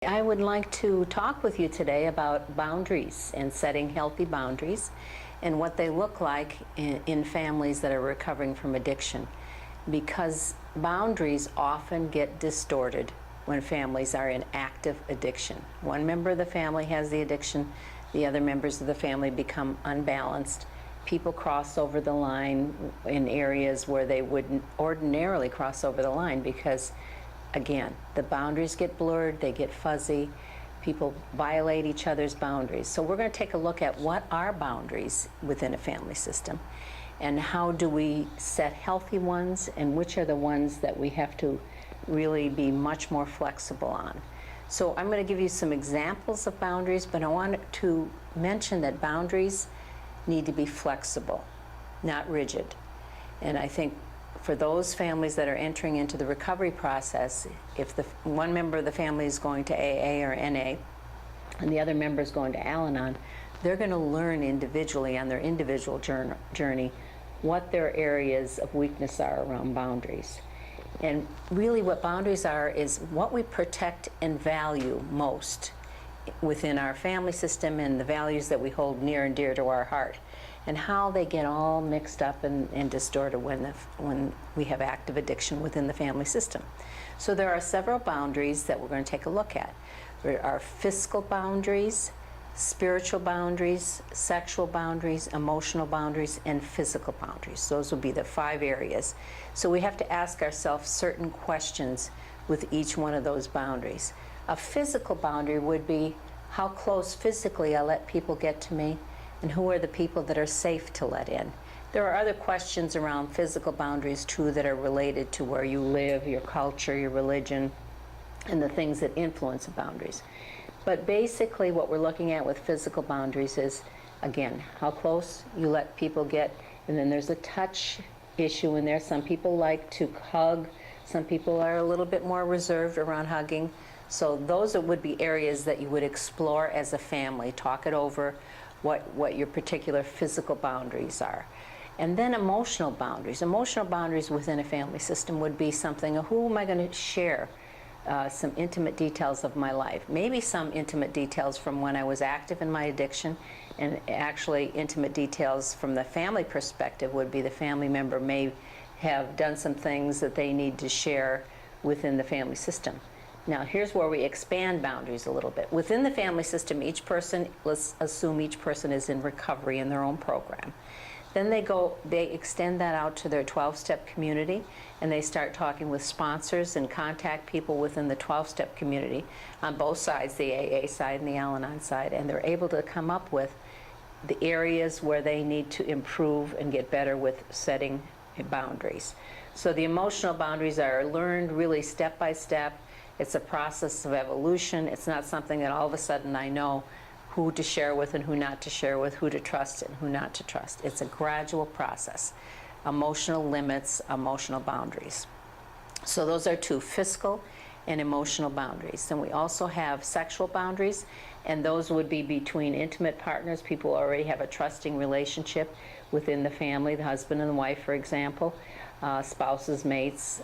I would like to talk with you today about boundaries and setting healthy boundaries and what they look like in families that are recovering from addiction. Because boundaries often get distorted when families are in active addiction. One member of the family has the addiction, the other members of the family become unbalanced. People cross over the line in areas where they wouldn't ordinarily cross over the line because, again, the boundaries get blurred, they get fuzzy, people violate each other's boundaries. So we're going to take a look at what are boundaries within a family system and how do we set healthy ones and which are the ones that we have to really be much more flexible on. So I'm going to give you some examples of boundaries, but I want to mention that boundaries need to be flexible, not rigid. And I think for those families that are entering into the recovery process, if one member of the family is going to AA or NA and the other member is going to Al-Anon, they're going to learn individually on their individual journey what their areas of weakness are around boundaries. And really what boundaries are is what we protect and value most within our family system and the values that we hold near and dear to our heart, and how they get all mixed up and distorted when we have active addiction within the family system. So there are several boundaries that we're going to take a look at. There are fiscal boundaries, spiritual boundaries, sexual boundaries, emotional boundaries, and physical boundaries. Those will be the 5 areas. So we have to ask ourselves certain questions with each one of those boundaries. A physical boundary would be how close physically I let people get to me, and who are the people that are safe to let in. There are other questions around physical boundaries too that are related to where you live, your culture, your religion, and the things that influence the boundaries. But basically what we're looking at with physical boundaries is, again, how close you let people get, and then there's a touch issue in there. Some people like to hug, some people are a little bit more reserved around hugging. So those would be areas that you would explore as a family, talk it over, what your particular physical boundaries are. And then emotional boundaries. Emotional boundaries within a family system would be something, who am I going to share some intimate details of my life? Maybe some intimate details from when I was active in my addiction, and actually intimate details from the family perspective would be the family member may have done some things that they need to share within the family system. Now here's where we expand boundaries a little bit. Within the family system, each person, let's assume each person is in recovery in their own program. Then they extend that out to their 12-step community, and they start talking with sponsors and contact people within the 12-step community on both sides, the AA side and the Al-Anon side, and they're able to come up with the areas where they need to improve and get better with setting boundaries. So the emotional boundaries are learned really step by step. It's a process of evolution. It's not something that all of a sudden I know who to share with and who not to share with, who to trust and who not to trust. It's a gradual process. Emotional limits, emotional boundaries. So those are 2, fiscal and emotional boundaries. Then we also have sexual boundaries, and those would be between intimate partners. People already have a trusting relationship within the family, the husband and the wife, for example. Spouses, mates,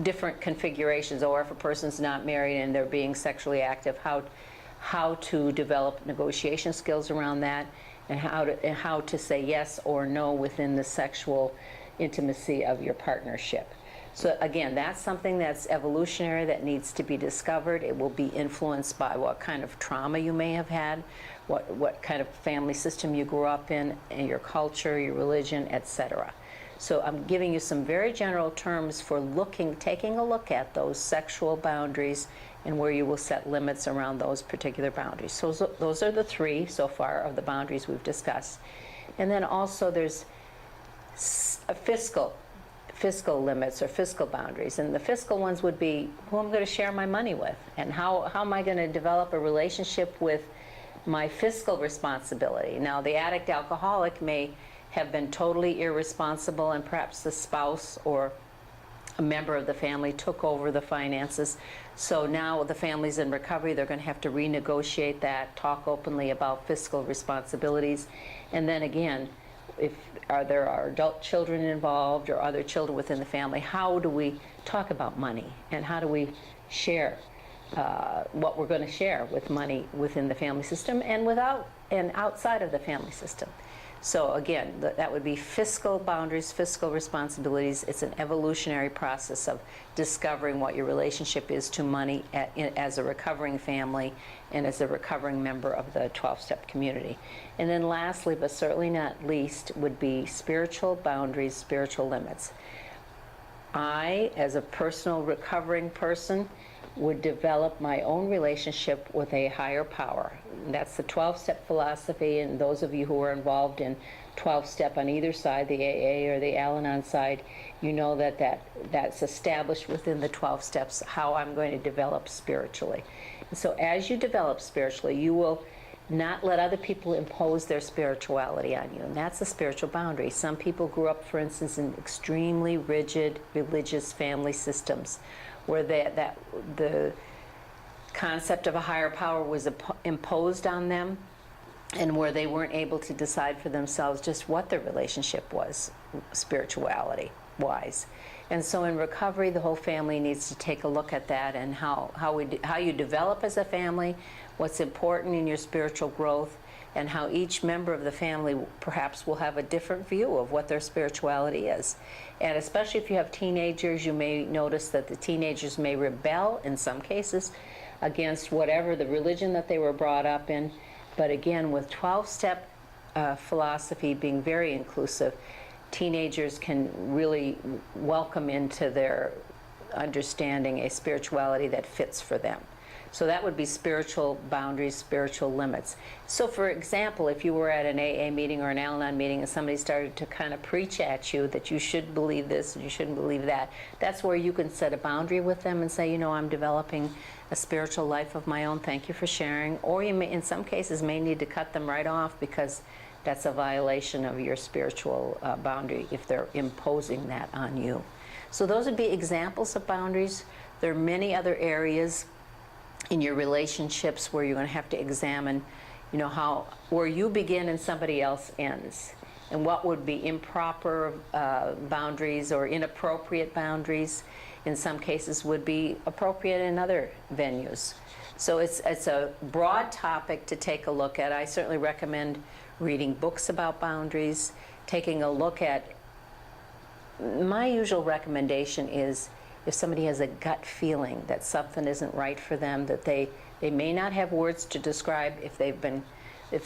different configurations, or if a person's not married and they're being sexually active, how to develop negotiation skills around that, and how to say yes or no within the sexual intimacy of your partnership. So again, that's something that's evolutionary that needs to be discovered. It will be influenced by what kind of trauma you may have had, what kind of family system you grew up in, and your culture, your religion, etc. So I'm giving you some very general terms for taking a look at those sexual boundaries and where you will set limits around those particular boundaries. So those are the 3 so far of the boundaries we've discussed. And then also there's fiscal limits or fiscal boundaries. And the fiscal ones would be who I'm going to share my money with, and how am I going to develop a relationship with my fiscal responsibility. Now the addict alcoholic may have been totally irresponsible, and perhaps the spouse or a member of the family took over the finances. So now the family's in recovery, they're going to have to renegotiate that, talk openly about fiscal responsibilities. And then again, if there are adult children involved or other children within the family, how do we talk about money, and how do we share what we're going to share with money within the family system and outside of the family system. So again, that would be fiscal boundaries, fiscal responsibilities. It's an evolutionary process of discovering what your relationship is to money as a recovering family and as a recovering member of the 12-step community. And then lastly, but certainly not least, would be spiritual boundaries, spiritual limits. I, as a personal recovering person, would develop my own relationship with a higher power. That's the 12-step philosophy, and those of you who are involved in 12-step on either side, the AA or the Al-Anon side, you know that's established within the 12 steps how I'm going to develop spiritually. And so as you develop spiritually, you will not let other people impose their spirituality on you, and that's a spiritual boundary. Some people grew up, for instance, in extremely rigid religious family systems where the concept of a higher power was imposed on them, and where they weren't able to decide for themselves just what their relationship was, spirituality-wise. And so in recovery, the whole family needs to take a look at that and how you develop as a family, what's important in your spiritual growth, and how each member of the family perhaps will have a different view of what their spirituality is. And especially if you have teenagers, you may notice that the teenagers may rebel in some cases against whatever the religion that they were brought up in. But again, with 12-step philosophy being very inclusive, teenagers can really welcome into their understanding a spirituality that fits for them. So that would be spiritual boundaries, spiritual limits. So for example, if you were at an AA meeting or an Al-Anon meeting and somebody started to kind of preach at you that you should believe this and you shouldn't believe that, that's where you can set a boundary with them and say, you know, I'm developing a spiritual life of my own, thank you for sharing. Or you may, in some cases, may need to cut them right off because that's a violation of your spiritual boundary if they're imposing that on you. So those would be examples of boundaries. There are many other areas in your relationships where you're going to have to examine, you know, where you begin and somebody else ends, and what would be improper boundaries or inappropriate boundaries. In some cases would be appropriate in other venues. So it's a broad topic to take a look at. I certainly recommend reading books about boundaries, taking a look at. My usual recommendation is if somebody has a gut feeling that something isn't right for them, that they may not have words to describe if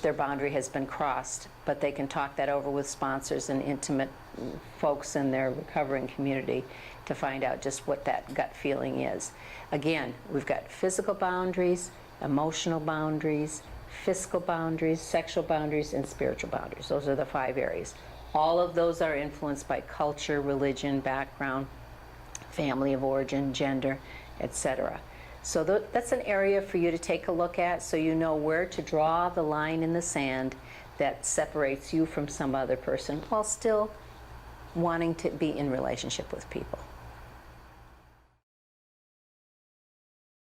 their boundary has been crossed, but they can talk that over with sponsors and intimate folks in their recovering community to find out just what that gut feeling is. Again, we've got physical boundaries, emotional boundaries, fiscal boundaries, sexual boundaries, and spiritual boundaries. Those are the 5 areas. All of those are influenced by culture, religion, background, family of origin, gender, etc. So that's an area for you to take a look at so you know where to draw the line in the sand that separates you from some other person while still wanting to be in relationship with people.